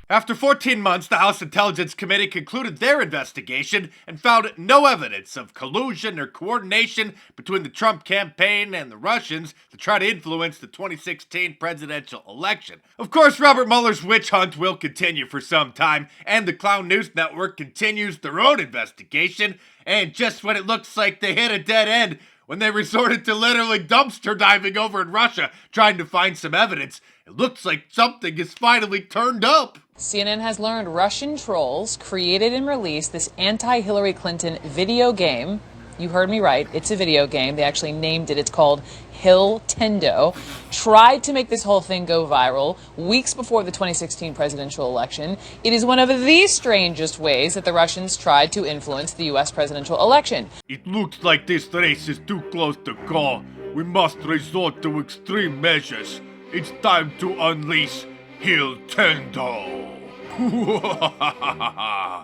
After 14 months, the House Intelligence Committee concluded their investigation and found no evidence of collusion or coordination between the Trump campaign and the Russians to try to influence the 2016 presidential election. Of course, Robert Mueller's witch hunt will continue for some time, and the Clown News Network continues their own investigation, and just when it looks like they hit a dead end, when they resorted to literally dumpster diving over in Russia trying to find some evidence, it looks like something is finally turned up. CNN has learned Russian trolls created and released this anti-Hillary Clinton video game. You heard me right. It's a video game. They actually named it. It's called Hilltendo. Tried to make this whole thing go viral weeks before the 2016 presidential election. It is one of the strangest ways that the Russians tried to influence the U.S. presidential election. It looks like this race is too close to call. We must resort to extreme measures. It's time to unleash Hilltendo.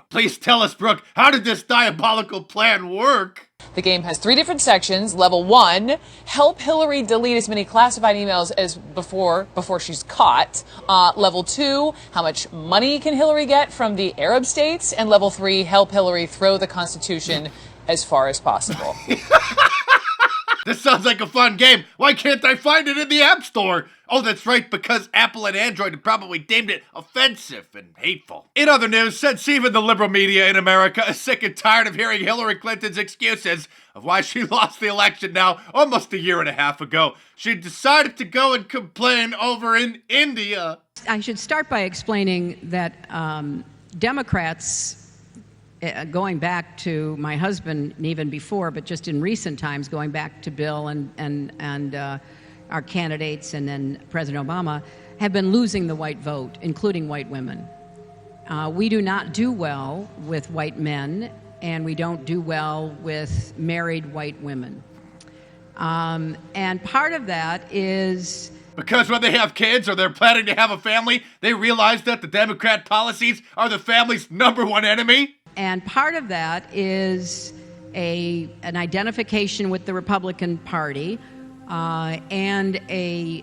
Please tell us, Brooke, how did this diabolical plan work? The game has 3 different sections. Level 1, help Hillary delete as many classified emails as before she's caught. Level 2, how much money can Hillary get from the Arab states? And level 3, help Hillary throw the Constitution as far as possible. This sounds like a fun game. Why can't I find it in the App Store? Oh, that's right, because Apple and Android had probably deemed it offensive and hateful. In other news, since even the liberal media in America is sick and tired of hearing Hillary Clinton's excuses of why she lost the election now almost a year and a half ago, she decided to go and complain over in India. I should start by explaining that Democrats, going back to my husband and even before, but just in recent times, going back to Bill and our candidates and then President Obama, have been losing the white vote, including white women. We do not do well with white men, and we don't do well with married white women. And part of that is because when they have kids or they're planning to have a family, they realize that the Democrat policies are the family's #1 enemy. And part of that is an identification with the Republican Party and a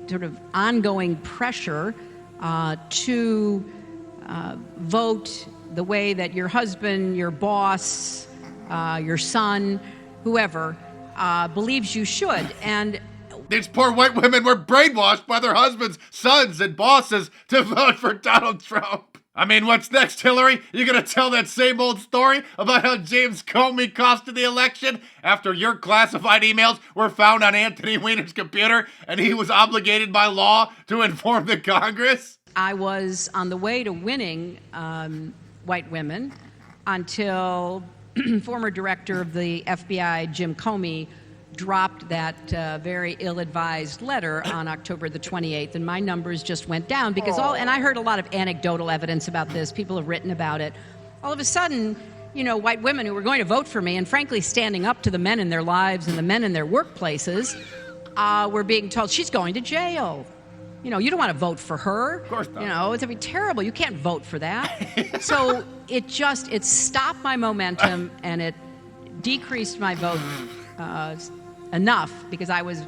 sort of ongoing pressure to vote the way that your husband, your boss, your son, whoever, believes you should. And these poor white women were brainwashed by their husbands, sons, and bosses to vote for Donald Trump. I mean, what's next, Hillary? You gonna tell that same old story about how James Comey costed the election after your classified emails were found on Anthony Weiner's computer and he was obligated by law to inform the Congress? I was on the way to winning white women until former director of the FBI, Jim Comey, dropped that very ill-advised letter on October the 28th, and my numbers just went down because and I heard a lot of anecdotal evidence about this. People have written about it. All of a sudden, you know, white women who were going to vote for me and frankly standing up to the men in their lives and the men in their workplaces were being told, she's going to jail. You know, you don't want to vote for her. Of course not. You know, it's going to be terrible. You can't vote for that. So it stopped my momentum and it decreased my vote enough because I was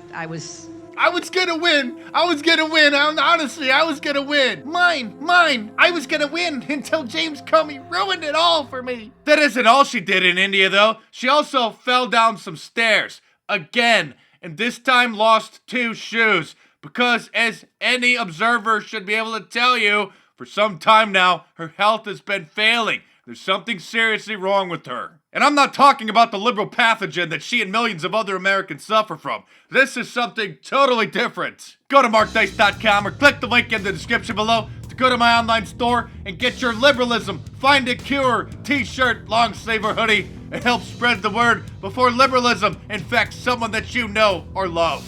gonna win. Honestly, I was gonna win. Mine. I was gonna win until James Comey ruined it all for me. That isn't all she did in India, though. She also fell down some stairs again, and this time lost 2 shoes. Because as any observer should be able to tell you, for some time now, her health has been failing. There's something seriously wrong with her. And I'm not talking about the liberal pathogen that she and millions of other Americans suffer from. This is something totally different. Go to markdice.com or click the link in the description below to go to my online store and get your liberalism Find a Cure t-shirt, long sleeve, or hoodie and help spread the word before liberalism infects someone that you know or love.